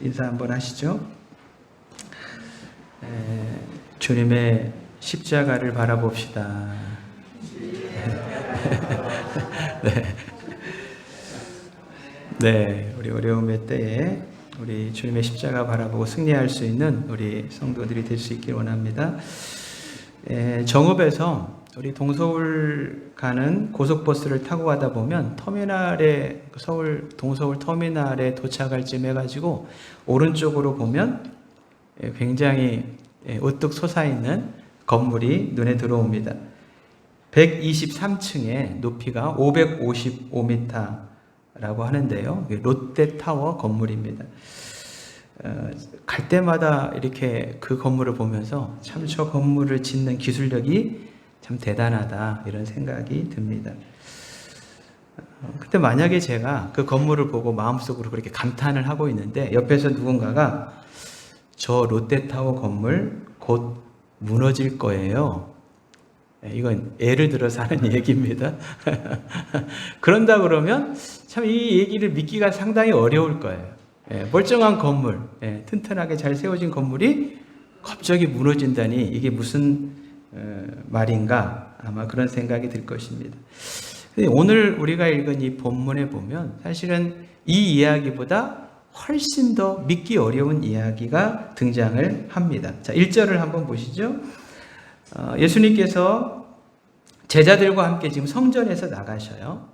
인사 한번 하시죠. 주님의 십자가를 바라봅시다. 네. 네, 우리 어려움의 때에 우리 주님의 십자가 바라보고 승리할 수 있는 우리 성도들이 될 수 있길 원합니다. 정읍에서 우리 동서울 가는 고속버스를 타고 가다 보면 터미널에 서울 동서울 터미널에 도착할 쯤 해가지고 오른쪽으로 보면 굉장히 우뚝 솟아있는 건물이 눈에 들어옵니다. 123층에 높이가 555m라고 하는데요. 롯데타워 건물입니다. 갈 때마다 이렇게 그 건물을 보면서 참 저 건물을 짓는 기술력이 참 대단하다 이런 생각이 듭니다. 근데 만약에 제가 그 건물을 보고 마음속으로 그렇게 감탄을 하고 있는데 옆에서 누군가가 저 롯데타워 건물 곧 무너질 거예요. 이건 예를 들어서 하는 얘기입니다. 그런다 그러면 참 이 얘기를 믿기가 상당히 어려울 거예요. 멀쩡한 건물, 튼튼하게 잘 세워진 건물이 갑자기 무너진다니 이게 무슨 말인가 아마 그런 생각이 들 것입니다. 오늘 우리가 읽은 이 본문에 보면 사실은 이 이야기보다 훨씬 더 믿기 어려운 이야기가 등장을 합니다. 자, 1절을 한번 보시죠. 예수님께서 제자들과 함께 지금 성전에서 나가셔요.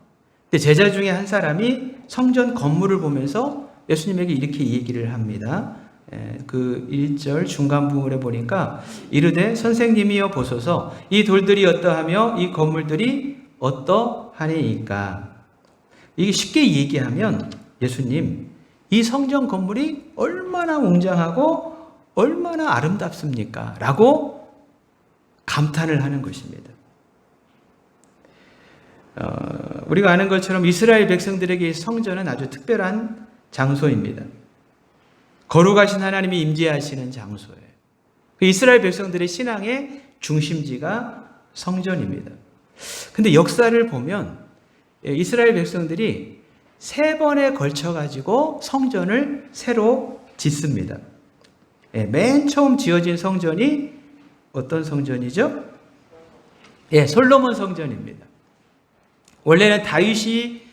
근데 제자 중에 한 사람이 성전 건물을 보면서 예수님에게 이렇게 얘기를 합니다. 그 1절 중간 부분에 보니까 이르되 선생님이여 보소서 이 돌들이 어떠하며 이 건물들이 어떠하니이까. 이게 쉽게 얘기하면 예수님 이 성전 건물이 얼마나 웅장하고 얼마나 아름답습니까? 라고 감탄을 하는 것입니다. 우리가 아는 것처럼 이스라엘 백성들에게 성전은 아주 특별한 장소입니다. 거룩하신 하나님이 임재하시는 장소예요. 이스라엘 백성들의 신앙의 중심지가 성전입니다. 근데 역사를 보면 이스라엘 백성들이 3번에 걸쳐 가지고 성전을 새로 짓습니다. 맨 처음 지어진 성전이 어떤 성전이죠? 솔로몬 성전입니다. 원래는 다윗이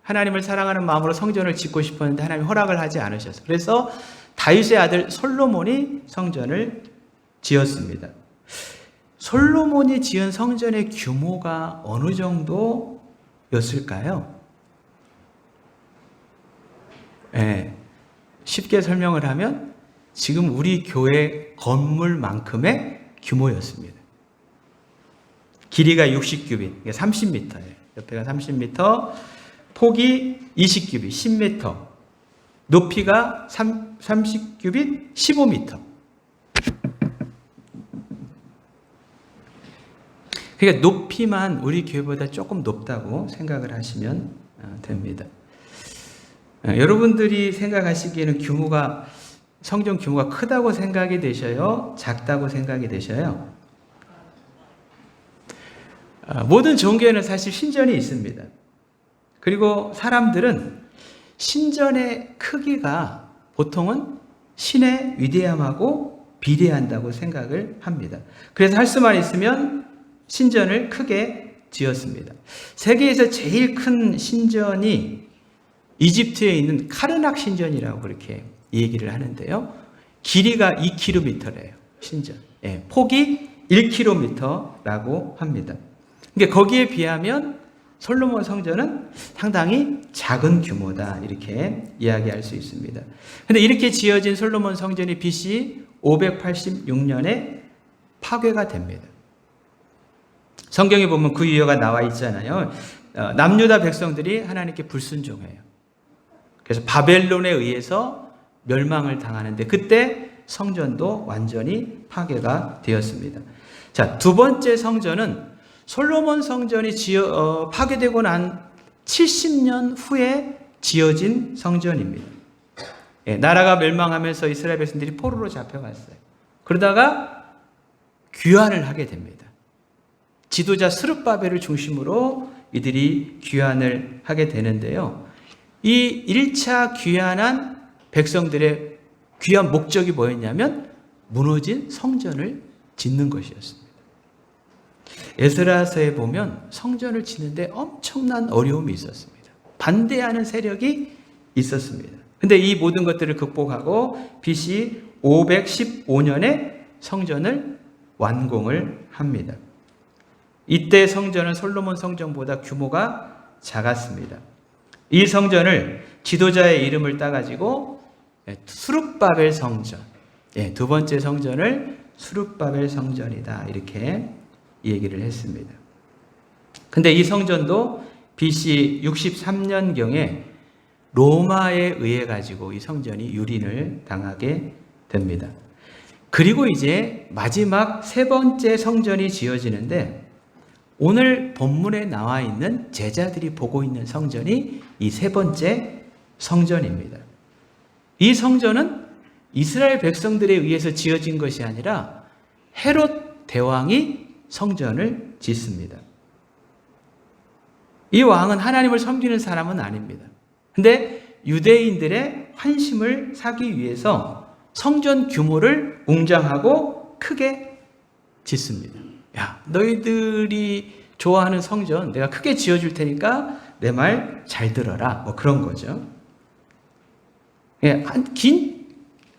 하나님을 사랑하는 마음으로 성전을 짓고 싶었는데 하나님이 허락을 하지 않으셨어요. 그래서 다윗의 아들 솔로몬이 성전을 지었습니다. 솔로몬이 지은 성전의 규모가 어느 정도였을까요? 쉽게 설명을 하면 지금 우리 교회 건물만큼의 규모였습니다. 길이가 60규빗, 30m예요. 옆에가 30m, 폭이 20규빗, 10m, 높이가 30규빗, 15m. 그러니까 높이만 우리 교회보다 조금 높다고 생각을 하시면 됩니다. 여러분들이 생각하시기에는 성전 규모가 크다고 생각이 되셔요? 작다고 생각이 되셔요? 모든 종교에는 사실 신전이 있습니다. 그리고 사람들은 신전의 크기가 보통은 신의 위대함하고 비례한다고 생각을 합니다. 그래서 할 수만 있으면 신전을 크게 지었습니다. 세계에서 제일 큰 신전이 이집트에 있는 카르낙 신전이라고 그렇게 얘기를 하는데요. 길이가 2km래요. 신전. 폭이 1km라고 합니다. 그러니까 거기에 비하면 솔로몬 성전은 상당히 작은 규모다 이렇게 이야기할 수 있습니다. 그런데 이렇게 지어진 솔로몬 성전이 BC 586년에 파괴가 됩니다. 성경에 보면 그 이유가 나와 있잖아요. 남유다 백성들이 하나님께 불순종해요. 그래서 바벨론에 의해서 멸망을 당하는데 그때 성전도 완전히 파괴가 되었습니다. 자, 두 번째 성전은 솔로몬 성전이 파괴되고 난 70년 후에 지어진 성전입니다. 나라가 멸망하면서 이스라엘 백성들이 포로로 잡혀갔어요. 그러다가 귀환을 하게 됩니다. 지도자 스룹바벨을 중심으로 이들이 귀환을 하게 되는데요. 이 1차 귀환한 백성들의 귀한 목적이 뭐였냐면 무너진 성전을 짓는 것이었습니다. 에스라서에 보면 성전을 짓는데 엄청난 어려움이 있었습니다. 반대하는 세력이 있었습니다. 근데 이 모든 것들을 극복하고 BC 515년에 성전을 완공을 합니다. 이때 성전은 솔로몬 성전보다 규모가 작았습니다. 이 성전을 지도자의 이름을 따가지고 수룹바벨 성전, 두 번째 성전을 수룹바벨 성전이다 이렇게 얘기를 했습니다. 근데 이 성전도 BC 63년경에 로마에 의해 가지고 이 성전이 유린을 당하게 됩니다. 그리고 이제 마지막 세 번째 성전이 지어지는데 오늘 본문에 나와 있는 제자들이 보고 있는 성전이 이 세 번째 성전입니다. 이 성전은 이스라엘 백성들에 의해서 지어진 것이 아니라 헤롯 대왕이 성전을 짓습니다. 이 왕은 하나님을 섬기는 사람은 아닙니다. 근데 유대인들의 환심을 사기 위해서 성전 규모를 웅장하고 크게 짓습니다. 야, 너희들이 좋아하는 성전 내가 크게 지어줄 테니까 내 말 잘 들어라. 뭐 그런 거죠.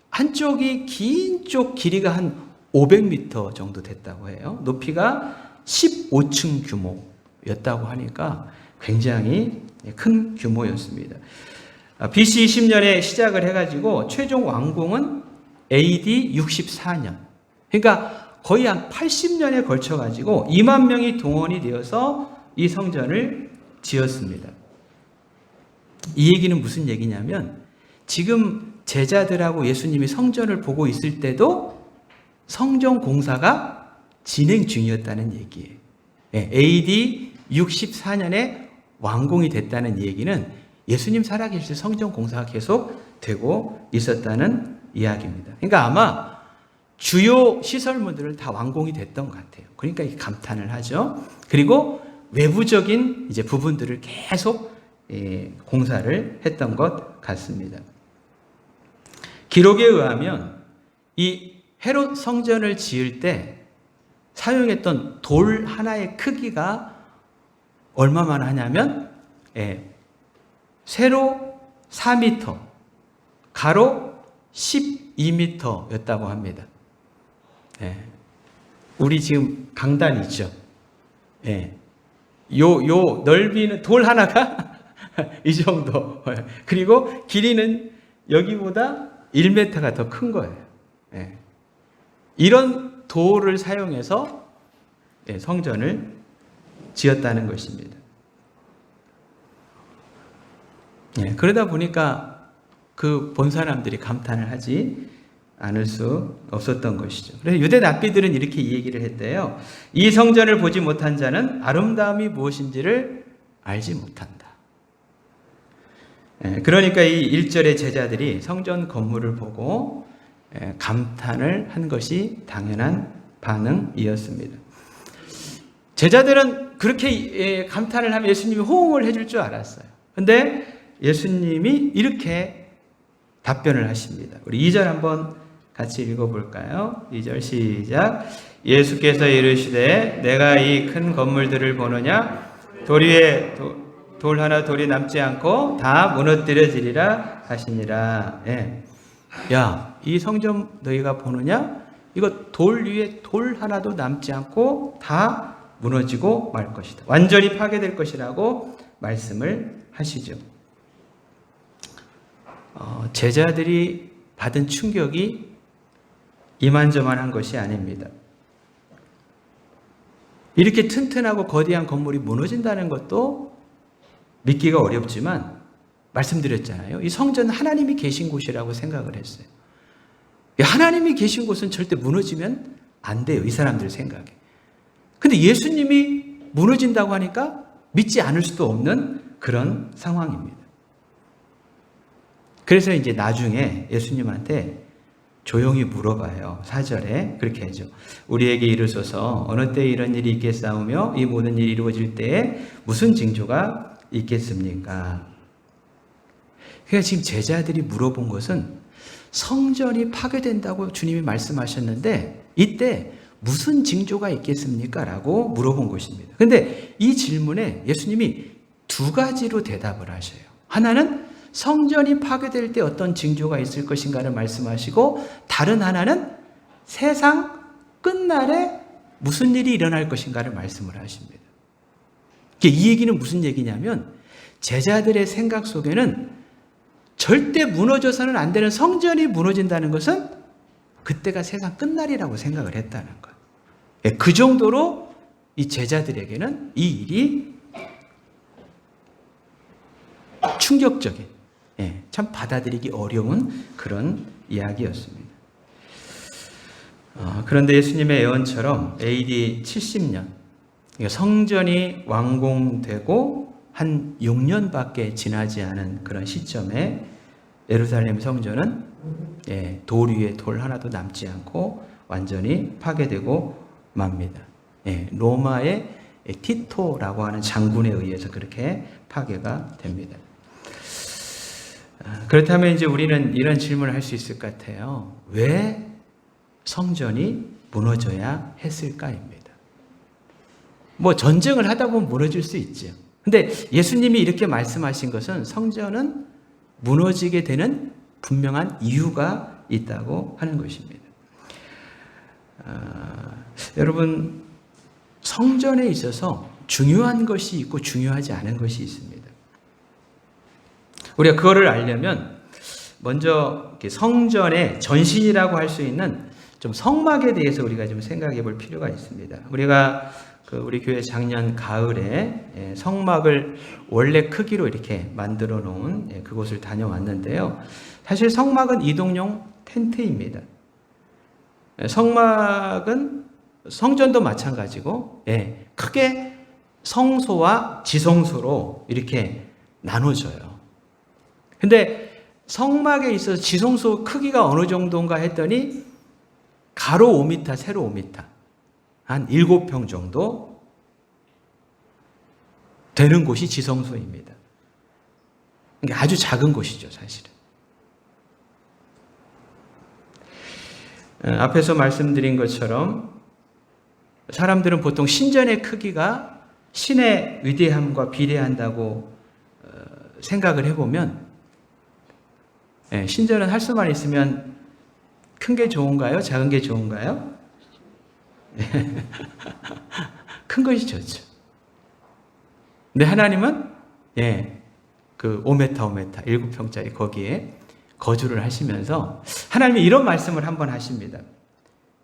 한쪽이 긴 쪽 길이가 한 500m 정도 됐다고 해요. 높이가 15층 규모였다고 하니까 굉장히 큰 규모였습니다. BC 20년에 시작을 해가지고 최종 완공은 AD 64년. 그러니까 거의 한 80년에 걸쳐가지고 2만 명이 동원이 되어서 이 성전을 지었습니다. 이 얘기는 무슨 얘기냐면 지금 제자들하고 예수님이 성전을 보고 있을 때도 성전 공사가 진행 중이었다는 얘기예요. AD 64년에 완공이 됐다는 얘기는 예수님 살아계실 때 성전 공사가 계속 되고 있었다는 이야기입니다. 그러니까 아마 주요 시설물들을 다 완공이 됐던 것 같아요. 그러니까 이렇게 감탄을 하죠. 그리고 외부적인 이제 부분들을 계속 공사를 했던 것 같습니다. 기록에 의하면 이 헤롯 성전을 지을 때 사용했던 돌 하나의 크기가 얼마만 하냐면 세로 4m, 가로 12m였다고 합니다. 우리 지금 강단 있죠? 요 넓이는 돌 하나가 이 정도. 그리고 길이는 여기보다 1m가 더 큰 거예요. 이런 돌을 사용해서 성전을 지었다는 것입니다. 그러다 보니까 그 본 사람들이 감탄을 하지 않을 수 없었던 것이죠. 그래서 유대 랍비들은 이렇게 이 얘기를 했대요. 이 성전을 보지 못한 자는 아름다움이 무엇인지를 알지 못한다. 그러니까 이 1절의 제자들이 성전 건물을 보고 감탄을 한 것이 당연한 반응이었습니다. 제자들은 그렇게 감탄을 하면 예수님이 호응을 해줄 줄 알았어요. 근데 예수님이 이렇게 답변을 하십니다. 우리 2절 한번 같이 읽어볼까요? 2절 시작. 예수께서 이르시되 내가 이 큰 건물들을 보느냐? 돌 위에 돌 하나 돌이 남지 않고 다 무너뜨려지리라 하시니라. 야, 이 성전 너희가 보느냐? 이거 돌 위에 돌 하나도 남지 않고 다 무너지고 말 것이다. 완전히 파괴될 것이라고 말씀을 하시죠. 제자들이 받은 충격이 이만저만한 것이 아닙니다. 이렇게 튼튼하고 거대한 건물이 무너진다는 것도 믿기가 어렵지만 말씀드렸잖아요. 이 성전은 하나님이 계신 곳이라고 생각을 했어요. 하나님이 계신 곳은 절대 무너지면 안 돼요. 이 사람들 생각에. 근데 예수님이 무너진다고 하니까 믿지 않을 수도 없는 그런 상황입니다. 그래서 이제 나중에 예수님한테 조용히 물어봐요. 4절에 그렇게 하죠. 우리에게 이르소서 어느 때에 이런 일이 있겠사오며 이 모든 일이 이루어질 때에 무슨 징조가 있겠습니까? 그러니까 지금 제자들이 물어본 것은 성전이 파괴된다고 주님이 말씀하셨는데 이때 무슨 징조가 있겠습니까? 라고 물어본 것입니다. 근데 이 질문에 예수님이 두 가지로 대답을 하셔요. 하나는 성전이 파괴될 때 어떤 징조가 있을 것인가를 말씀하시고, 다른 하나는 세상 끝날에 무슨 일이 일어날 것인가를 말씀을 하십니다. 이 얘기는 무슨 얘기냐면 제자들의 생각 속에는 절대 무너져서는 안 되는 성전이 무너진다는 것은 그때가 세상 끝날이라고 생각을 했다는 거예요. 그 정도로 이 제자들에게는 이 일이 충격적인, 참 받아들이기 어려운 그런 이야기였습니다. 그런데 예수님의 예언처럼 AD 70년, 성전이 완공되고 한 6년밖에 지나지 않은 그런 시점에 예루살렘 성전은 돌 위에 돌 하나도 남지 않고 완전히 파괴되고 맙니다. 로마의 티토라고 하는 장군에 의해서 그렇게 파괴가 됩니다. 그렇다면 이제 우리는 이런 질문을 할 수 있을 것 같아요. 왜 성전이 무너져야 했을까입니다. 뭐 전쟁을 하다 보면 무너질 수 있죠. 근데 예수님이 이렇게 말씀하신 것은 성전은 무너지게 되는 분명한 이유가 있다고 하는 것입니다. 여러분, 성전에 있어서 중요한 것이 있고 중요하지 않은 것이 있습니다. 우리가 그거를 알려면 먼저 성전의 전신이라고 할 수 있는 좀 성막에 대해서 우리가 좀 생각해 볼 필요가 있습니다. 우리가 우리 교회 작년 가을에 성막을 원래 크기로 이렇게 만들어 놓은 그곳을 다녀왔는데요. 사실 성막은 이동용 텐트입니다. 성막은 성전도 마찬가지고 크게 성소와 지성소로 이렇게 나눠져요. 근데 성막에 있어서 지성소 크기가 어느 정도인가 했더니 가로 5m, 세로 5m, 한 7평 정도 되는 곳이 지성소입니다. 그러니까 아주 작은 곳이죠, 사실은. 앞에서 말씀드린 것처럼 사람들은 보통 신전의 크기가 신의 위대함과 비례한다고 생각을 해보면, 신전은 할 수만 있으면 큰 게 좋은가요? 작은 게 좋은가요? 큰 것이 좋죠. 근데 하나님은 그 5m, 7평짜리 거기에 거주를 하시면서 하나님이 이런 말씀을 한번 하십니다.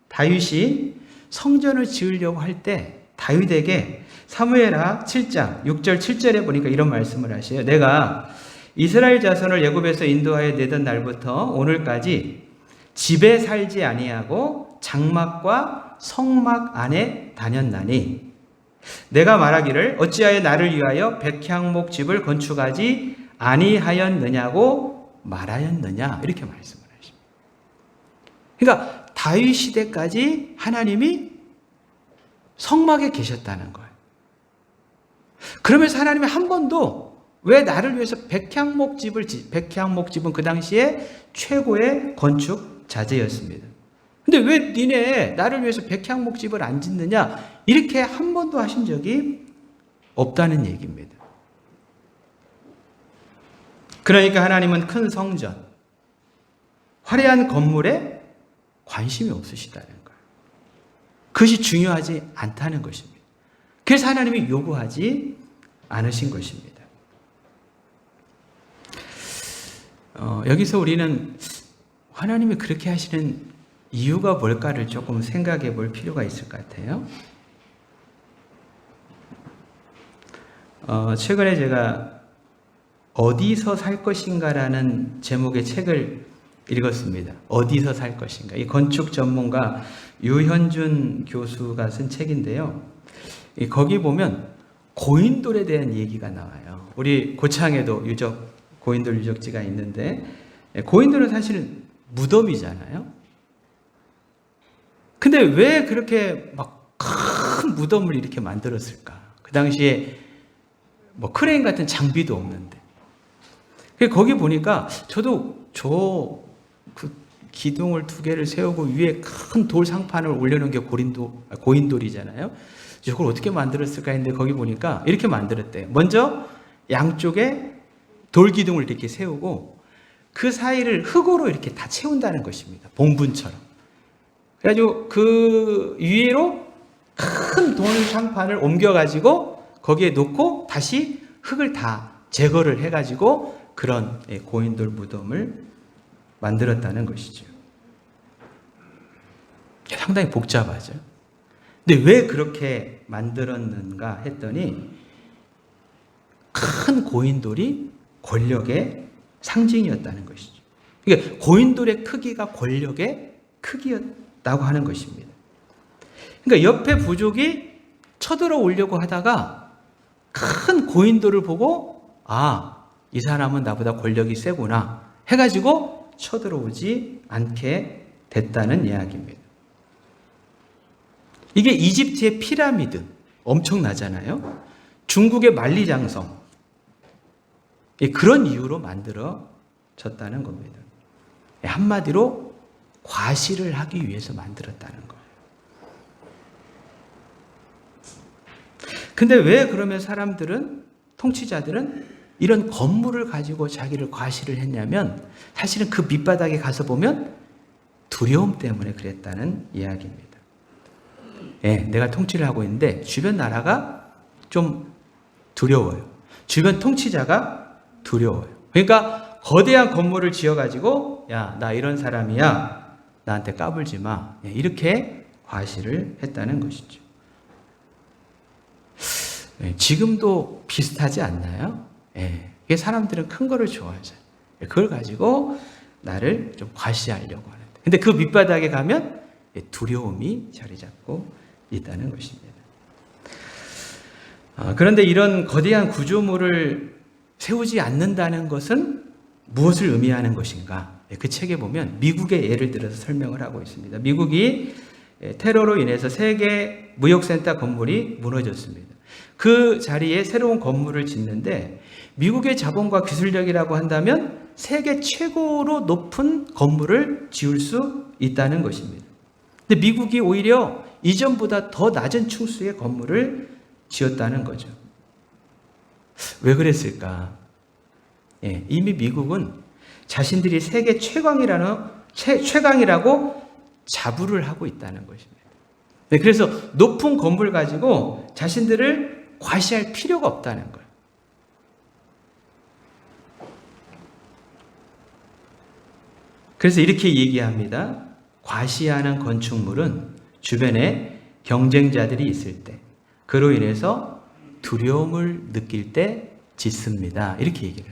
다윗이 성전을 지으려고 할 때 다윗에게 사무엘하 7장 6절 7절에 보니까 이런 말씀을 하셔요. 내가 이스라엘 자손을 애굽에서 인도하여 내던 날부터 오늘까지 집에 살지 아니하고 장막과 성막 안에 다녔나니 내가 말하기를 어찌하여 나를 위하여 백향목 집을 건축하지 아니하였느냐고 말하였느냐, 이렇게 말씀을 하십니다. 그러니까 다윗 시대까지 하나님이 성막에 계셨다는 거예요. 그러면서 하나님이 한 번도 왜 나를 위해서 백향목 집은 그 당시에 최고의 건축 자재였습니다. 근데 왜 니네 나를 위해서 백향목 집을 안 짓느냐, 이렇게 한 번도 하신 적이 없다는 얘기입니다. 그러니까 하나님은 큰 성전, 화려한 건물에 관심이 없으시다는 거예요. 그것이 중요하지 않다는 것입니다. 그래서 하나님이 요구하지 않으신 것입니다. 여기서 우리는 하나님이 그렇게 하시는 이유가 뭘까를 조금 생각해 볼 필요가 있을 것 같아요. 최근에 제가 어디서 살 것인가라는 제목의 책을 읽었습니다. 어디서 살 것인가. 이 건축 전문가 유현준 교수가 쓴 책인데요. 거기 보면 고인돌에 대한 얘기가 나와요. 우리 고창에도 고인돌 유적지가 있는데, 고인돌은 사실은 무덤이잖아요. 근데 왜 그렇게 막 큰 무덤을 이렇게 만들었을까? 그 당시에 뭐 크레인 같은 장비도 없는데. 거기 보니까 저도 그 기둥을 2개를 세우고 위에 큰 돌 상판을 올려놓은 게 고인돌이잖아요. 저걸 어떻게 만들었을까 했는데 거기 보니까 이렇게 만들었대요. 먼저 양쪽에 돌 기둥을 이렇게 세우고 그 사이를 흙으로 이렇게 다 채운다는 것입니다. 봉분처럼. 그래가지고 그 위로 큰 돌 상판을 옮겨가지고 거기에 놓고 다시 흙을 다 제거를 해가지고 그런 고인돌 무덤을 만들었다는 것이죠. 상당히 복잡하죠. 근데 왜 그렇게 만들었는가 했더니 큰 고인돌이 권력의 상징이었다는 것이죠. 그러니까 고인돌의 크기가 권력의 크기였다고 하는 것입니다. 그러니까 옆에 부족이 쳐들어 오려고 하다가 큰 고인돌을 보고 이 사람은 나보다 권력이 세구나 해가지고 쳐들어오지 않게 됐다는 이야기입니다. 이게 이집트의 피라미드 엄청나잖아요. 중국의 만리장성 그런 이유로 만들어졌다는 겁니다. 한마디로 과시를 하기 위해서 만들었다는 거예요. 근데 왜 그러면 사람들은, 통치자들은 이런 건물을 가지고 자기를 과시를 했냐면 사실은 그 밑바닥에 가서 보면 두려움 때문에 그랬다는 이야기입니다. 내가 통치를 하고 있는데 주변 나라가 좀 두려워요. 주변 통치자가 두려워요. 그러니까 거대한 건물을 지어가지고 나 이런 사람이야. 나한테 까불지 마. 이렇게 과시를 했다는 것이죠. 지금도 비슷하지 않나요? 사람들은 큰 거를 좋아하잖아요. 그걸 가지고 나를 좀 과시하려고 하는데. 근데 그 밑바닥에 가면 두려움이 자리 잡고 있다는 것입니다. 그런데 이런 거대한 구조물을 세우지 않는다는 것은 무엇을 의미하는 것인가? 그 책에 보면 미국의 예를 들어서 설명을 하고 있습니다. 미국이 테러로 인해서 세계 무역센터 건물이 무너졌습니다. 그 자리에 새로운 건물을 짓는데 미국의 자본과 기술력이라고 한다면 세계 최고로 높은 건물을 지을 수 있다는 것입니다. 근데 미국이 오히려 이전보다 더 낮은 층수의 건물을 지었다는 거죠. 왜 그랬을까? 이미 미국은 자신들이 세계 최강이라고 자부를 하고 있다는 것입니다. 그래서 높은 건물 가지고 자신들을 과시할 필요가 없다는 거예요. 그래서 이렇게 얘기합니다. 과시하는 건축물은 주변에 경쟁자들이 있을 때, 그로 인해서 두려움을 느낄 때 짓습니다. 이렇게 얘기를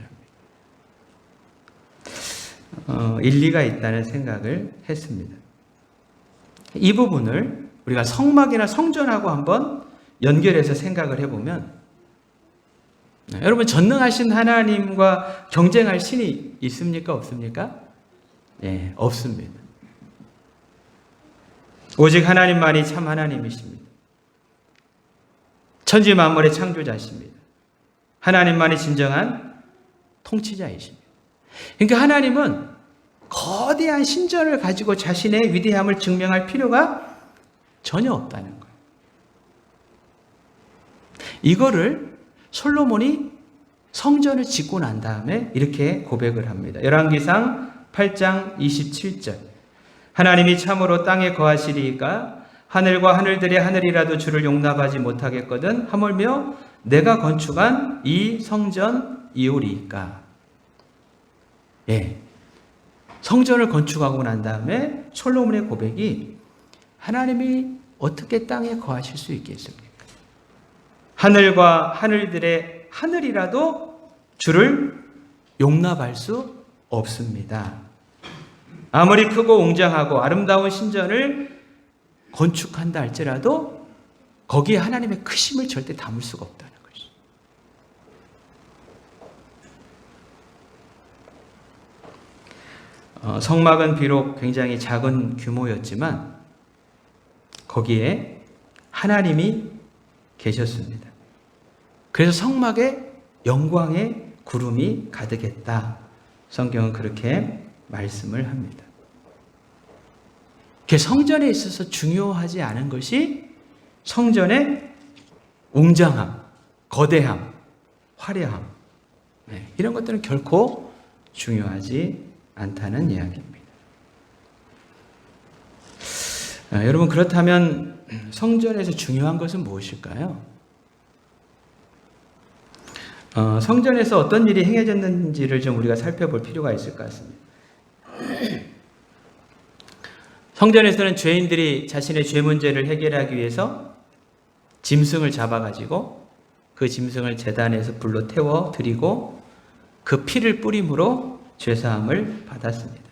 합니다. 일리가 있다는 생각을 했습니다. 이 부분을 우리가 성막이나 성전하고 한번 연결해서 생각을 해보면, 여러분 전능하신 하나님과 경쟁할 신이 있습니까? 없습니까? 없습니다. 오직 하나님만이 참 하나님이십니다. 천지 만물의 창조자십니다. 하나님만이 진정한 통치자이십니다. 그러니까 하나님은 거대한 신전을 가지고 자신의 위대함을 증명할 필요가 전혀 없다는 거예요. 이거를 솔로몬이 성전을 짓고 난 다음에 이렇게 고백을 합니다. 열왕기상 8장 27절. 하나님이 참으로 땅에 거하시리이까 하늘과 하늘들의 하늘이라도 주를 용납하지 못하겠거든 하물며 내가 건축한 이 성전이오리이까. 성전을 건축하고 난 다음에 솔로몬의 고백이 하나님이 어떻게 땅에 거하실 수 있겠습니까? 하늘과 하늘들의 하늘이라도 주를 용납할 수 없습니다. 아무리 크고 웅장하고 아름다운 신전을 건축한다 할지라도 거기에 하나님의 크심을 절대 담을 수가 없다는 것이죠. 성막은 비록 굉장히 작은 규모였지만 거기에 하나님이 계셨습니다. 그래서 성막에 영광의 구름이 가득했다. 성경은 그렇게 말씀을 합니다. 성전에 있어서 중요하지 않은 것이 성전의 웅장함, 거대함, 화려함, 이런 것들은 결코 중요하지 않다는 이야기입니다. 여러분, 그렇다면 성전에서 중요한 것은 무엇일까요? 성전에서 어떤 일이 행해졌는지를 좀 우리가 살펴볼 필요가 있을 것 같습니다. 성전에서는 죄인들이 자신의 죄 문제를 해결하기 위해서 짐승을 잡아가지고 그 짐승을 제단에서 불로 태워 드리고 그 피를 뿌림으로 죄사함을 받았습니다.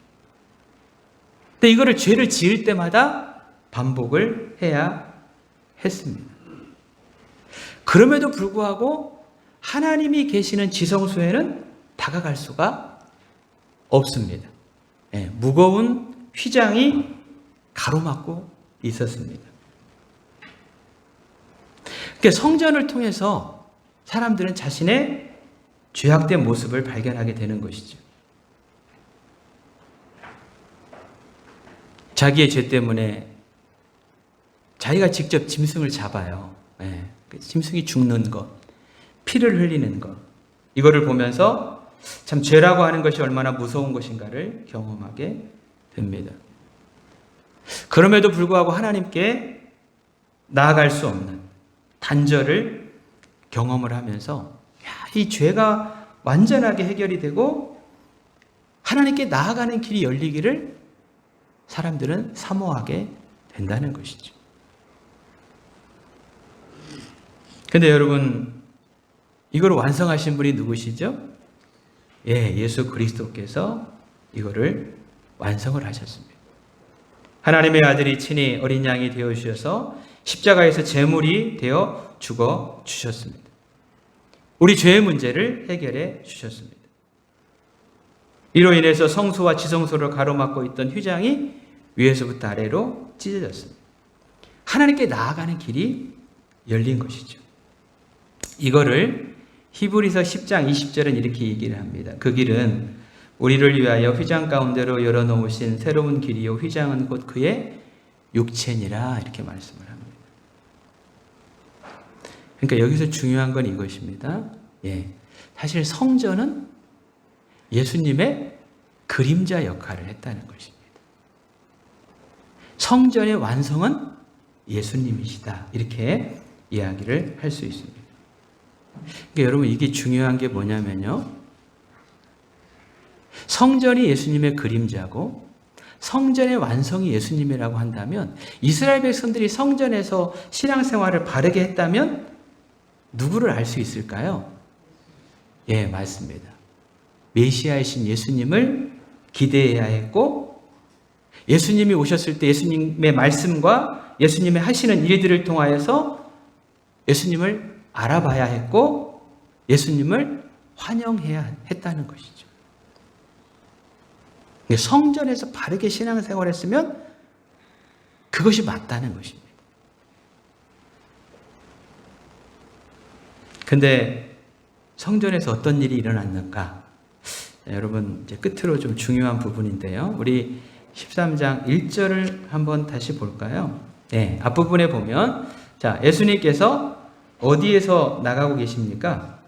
근데 이거를 죄를 지을 때마다 반복을 해야 했습니다. 그럼에도 불구하고 하나님이 계시는 지성소에는 다가갈 수가 없습니다. 무거운 휘장이 가로막고 있었습니다. 그러니까 성전을 통해서 사람들은 자신의 죄악된 모습을 발견하게 되는 것이죠. 자기의 죄 때문에 자기가 직접 짐승을 잡아요. 짐승이 죽는 것, 피를 흘리는 것, 이거를 보면서 참 죄라고 하는 것이 얼마나 무서운 것인가를 경험하게 됩니다. 그럼에도 불구하고 하나님께 나아갈 수 없는 단절을 경험을 하면서 이 죄가 완전하게 해결이 되고 하나님께 나아가는 길이 열리기를 사람들은 사모하게 된다는 것이죠. 근데 여러분, 이걸 완성하신 분이 누구시죠? 예수 그리스도께서 이거를 완성을 하셨습니다. 하나님의 아들이 친히 어린 양이 되어 주셔서 십자가에서 제물이 되어 죽어 주셨습니다. 우리 죄의 문제를 해결해 주셨습니다. 이로 인해서 성소와 지성소를 가로막고 있던 휘장이 위에서부터 아래로 찢어졌습니다. 하나님께 나아가는 길이 열린 것이죠. 이거를 히브리서 10장 20절은 이렇게 얘기를 합니다. 그 길은 우리를 위하여 휘장 가운데로 열어놓으신 새로운 길이요 휘장은 곧 그의 육체니라, 이렇게 말씀을 합니다. 그러니까 여기서 중요한 건 이것입니다. 사실 성전은 예수님의 그림자 역할을 했다는 것입니다. 성전의 완성은 예수님이시다, 이렇게 이야기를 할 수 있습니다. 그러니까 여러분, 이게 중요한 게 뭐냐면요, 성전이 예수님의 그림자고 성전의 완성이 예수님이라고 한다면, 이스라엘 백성들이 성전에서 신앙생활을 바르게 했다면 누구를 알 수 있을까요? 맞습니다. 메시아이신 예수님을 기대해야 했고, 예수님이 오셨을 때 예수님의 말씀과 예수님의 하시는 일들을 통하여서 예수님을 알아봐야 했고, 예수님을 환영해야 했다는 것이죠. 성전에서 바르게 신앙생활을 했으면 그것이 맞다는 것입니다. 근데 성전에서 어떤 일이 일어났는가? 여러분, 이제 끝으로 좀 중요한 부분인데요. 우리 13장 1절을 한번 다시 볼까요? 앞부분에 보면, 자, 예수님께서 어디에서 나가고 계십니까?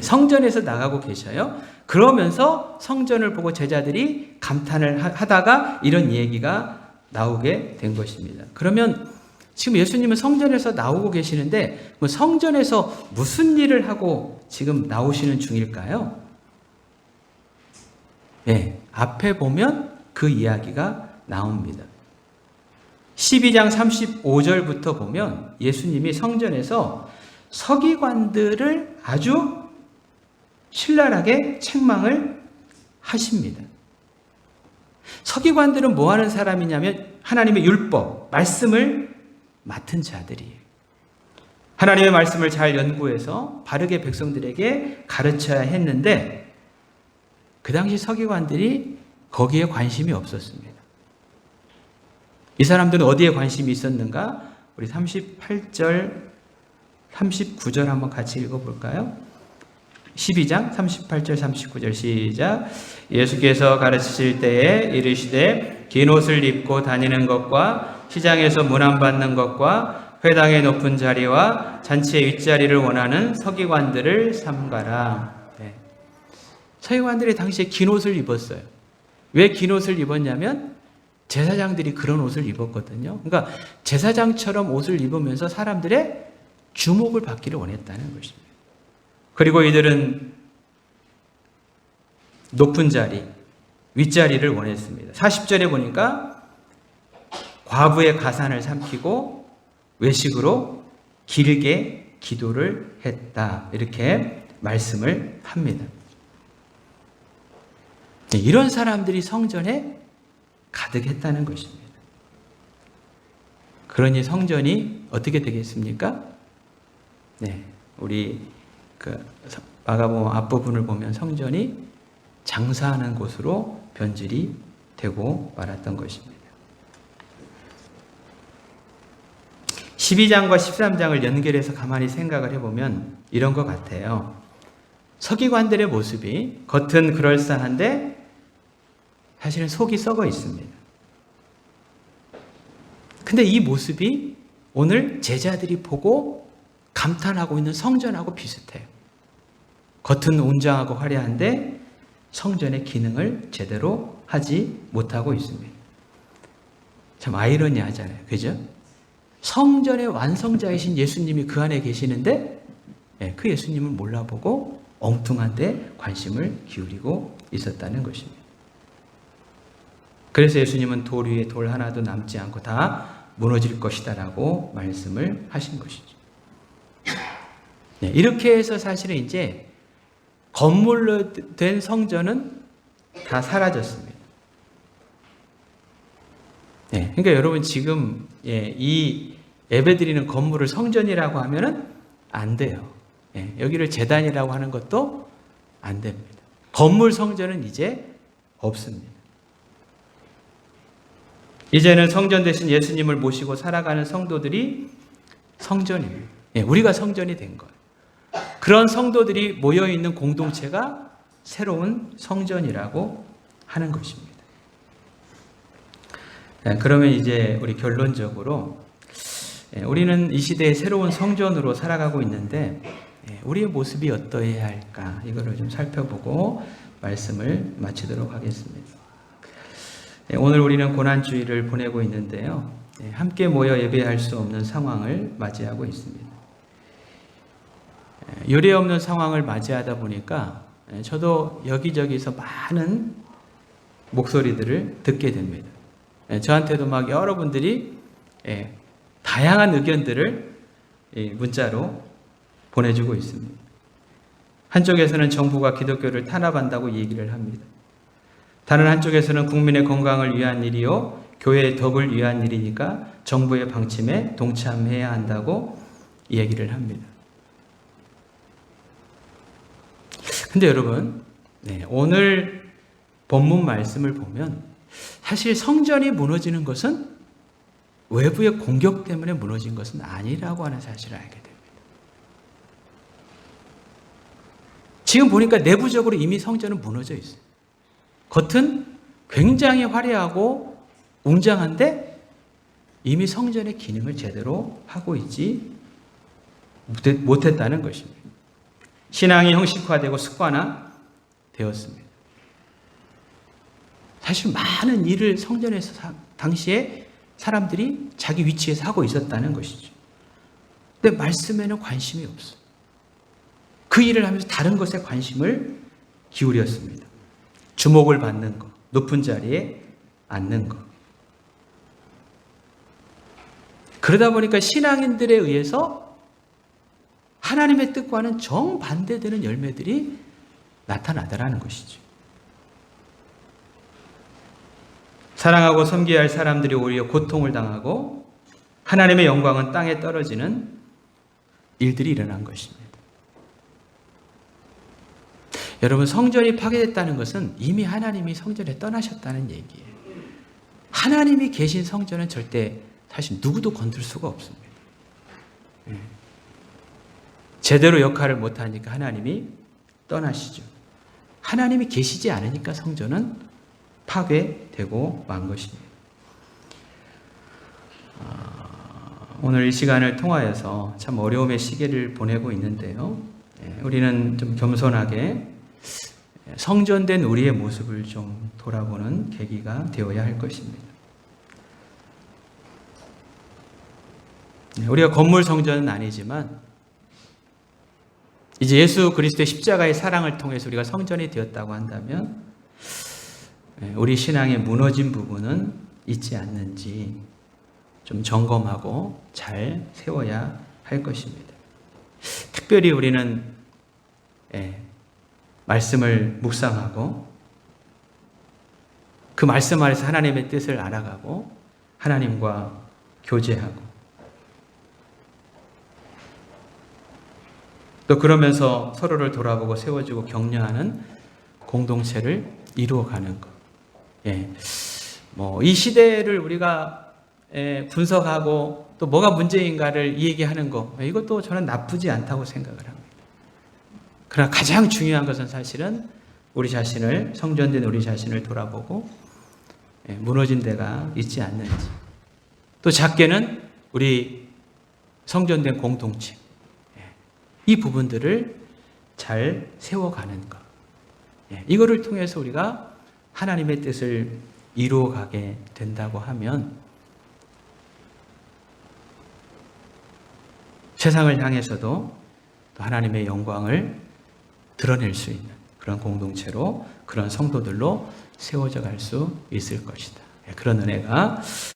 성전에서 나가고 계셔요. 그러면서 성전을 보고 제자들이 감탄을 하다가 이런 얘기가 나오게 된 것입니다. 그러면 지금 예수님은 성전에서 나오고 계시는데, 성전에서 무슨 일을 하고 지금 나오시는 중일까요? 앞에 보면 그 이야기가 나옵니다. 12장 35절부터 보면 예수님이 성전에서 서기관들을 아주 신랄하게 책망을 하십니다. 서기관들은 뭐 하는 사람이냐면 하나님의 율법, 말씀을 맡은 자들이에요. 하나님의 말씀을 잘 연구해서 바르게 백성들에게 가르쳐야 했는데, 그 당시 서기관들이 거기에 관심이 없었습니다. 이 사람들은 어디에 관심이 있었는가? 우리 38절, 39절 한번 같이 읽어볼까요? 12장 38절 39절 시작. 예수께서 가르치실 때에 이르시되 긴 옷을 입고 다니는 것과 시장에서 문안받는 것과 회당의 높은 자리와 잔치의 윗자리를 원하는 서기관들을 삼가라. 네. 서기관들이 당시에 긴 옷을 입었어요. 왜 긴 옷을 입었냐면 제사장들이 그런 옷을 입었거든요. 그러니까 제사장처럼 옷을 입으면서 사람들의 주목을 받기를 원했다는 것입니다. 그리고 이들은 높은 자리, 윗자리를 원했습니다. 40절에 보니까 과부의 가산을 삼키고 외식으로 길게 기도를 했다. 이렇게 말씀을 합니다. 이런 사람들이 성전에 가득했다는 것입니다. 그러니 성전이 어떻게 되겠습니까? 네, 우리 마가복음 앞부분을 보면 성전이 장사하는 곳으로 변질이 되고 말았던 것입니다. 12장과 13장을 연결해서 가만히 생각을 해보면 이런 것 같아요. 서기관들의 모습이 겉은 그럴싸한데 사실은 속이 썩어 있습니다. 근데 이 모습이 오늘 제자들이 보고 감탄하고 있는 성전하고 비슷해요. 겉은 웅장하고 화려한데 성전의 기능을 제대로 하지 못하고 있습니다. 참 아이러니하잖아요. 그죠? 성전의 완성자이신 예수님이 그 안에 계시는데 그 예수님을 몰라보고 엉뚱한 데 관심을 기울이고 있었다는 것입니다. 그래서 예수님은 돌 위에 돌 하나도 남지 않고 다 무너질 것이다 라고 말씀을 하신 것이죠. 이렇게 해서 사실은 이제 건물로 된 성전은 다 사라졌습니다. 그러니까 여러분 지금 이 예배드리는 건물을 성전이라고 하면은 안 돼요. 여기를 제단이라고 하는 것도 안 됩니다. 건물 성전은 이제 없습니다. 이제는 성전 대신 예수님을 모시고 살아가는 성도들이 성전입니다. 우리가 성전이 된 거예요. 그런 성도들이 모여있는 공동체가 새로운 성전이라고 하는 것입니다. 그러면 이제 우리 결론적으로 우리는 이 시대의 새로운 성전으로 살아가고 있는데 우리의 모습이 어떠해야 할까 이거를 좀 살펴보고 말씀을 마치도록 하겠습니다. 오늘 우리는 고난주의를 보내고 있는데요. 함께 모여 예배할 수 없는 상황을 맞이하고 있습니다. 유례 없는 상황을 맞이하다 보니까 저도 여기저기서 많은 목소리들을 듣게 됩니다. 저한테도 막 여러분들이 다양한 의견들을 문자로 보내주고 있습니다. 한쪽에서는 정부가 기독교를 탄압한다고 얘기를 합니다. 다른 한쪽에서는 국민의 건강을 위한 일이요 교회의 덕을 위한 일이니까 정부의 방침에 동참해야 한다고 얘기를 합니다. 근데 여러분 오늘 본문 말씀을 보면 사실 성전이 무너지는 것은 외부의 공격 때문에 무너진 것은 아니라고 하는 사실을 알게 됩니다. 지금 보니까 내부적으로 이미 성전은 무너져 있어요. 겉은 굉장히 화려하고 웅장한데 이미 성전의 기능을 제대로 하고 있지 못했다는 것입니다. 신앙이 형식화되고 습관화되었습니다. 사실 많은 일을 성전에서 당시에 사람들이 자기 위치에서 하고 있었다는 것이죠. 근데 말씀에는 관심이 없어요. 그 일을 하면서 다른 것에 관심을 기울였습니다. 주목을 받는 것, 높은 자리에 앉는 것. 그러다 보니까 신앙인들에 의해서 하나님의 뜻과는 정반대되는 열매들이 나타나더라는 것이죠. 사랑하고 섬겨야 할 사람들이 오히려 고통을 당하고 하나님의 영광은 땅에 떨어지는 일들이 일어난 것입니다. 여러분, 성전이 파괴됐다는 것은 이미 하나님이 성전에 떠나셨다는 얘기예요. 하나님이 계신 성전은 절대 사실 누구도 건들 수가 없습니다. 제대로 역할을 못하니까 하나님이 떠나시죠. 하나님이 계시지 않으니까 성전은 파괴되고 만 것입니다. 오늘 이 시간을 통하여서 참 어려움의 시기를 보내고 있는데요. 우리는 좀 겸손하게 성전된 우리의 모습을 좀 돌아보는 계기가 되어야 할 것입니다. 우리가 건물 성전은 아니지만 이제 예수 그리스도의 십자가의 사랑을 통해서 우리가 성전이 되었다고 한다면 우리 신앙의 무너진 부분은 있지 않는지 좀 점검하고 잘 세워야 할 것입니다. 특별히 우리는 말씀을 묵상하고 그 말씀 안에서 하나님의 뜻을 알아가고 하나님과 교제하고 또 그러면서 서로를 돌아보고 세워주고 격려하는 공동체를 이루어가는 것. 이 시대를 우리가 분석하고 또 뭐가 문제인가를 얘기하는 거, 이것도 저는 나쁘지 않다고 생각을 합니다. 그러나 가장 중요한 것은 사실은 우리 자신을, 성전된 우리 자신을 돌아보고 무너진 데가 있지 않는지, 또 작게는 우리 성전된 공동체, 이 부분들을 잘 세워가는 것, 이거를 통해서 우리가 하나님의 뜻을 이루어가게 된다고 하면 세상을 향해서도 또 하나님의 영광을 드러낼 수 있는 그런 공동체로, 그런 성도들로 세워져 갈 수 있을 것이다. 그런 은혜가